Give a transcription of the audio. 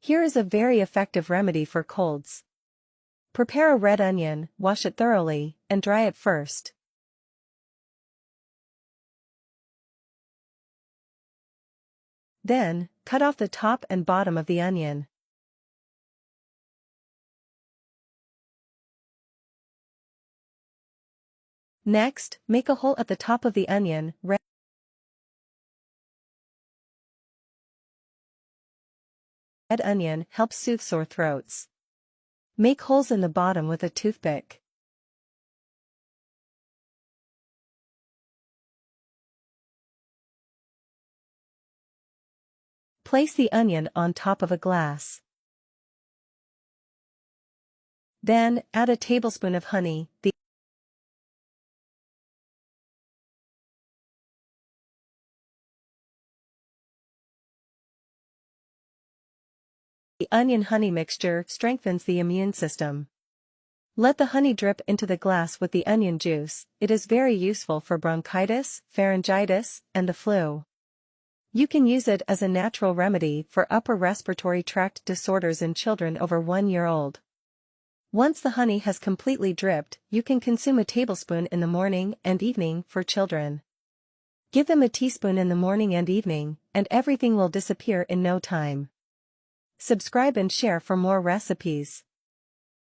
Here is a very effective remedy for colds. Prepare a red onion, wash it thoroughly, and dry it first. Then, cut off the top and bottom of the onion. Next, make a hole at the top of the onion. Red onion helps soothe sore throats. Make holes in the bottom with a toothpick. Place the onion on top of a glass. Then, add a tablespoon of honey. The onion-honey mixture strengthens the immune system. Let the honey drip into the glass with the onion juice. It is very useful for bronchitis, pharyngitis, and the flu. You can use it as a natural remedy for upper respiratory tract disorders in children over 1 year old. Once the honey has completely dripped, you can consume a tablespoon in the morning and evening for children. Give them a teaspoon in the morning and evening, and everything will disappear in no time. Subscribe and share for more recipes.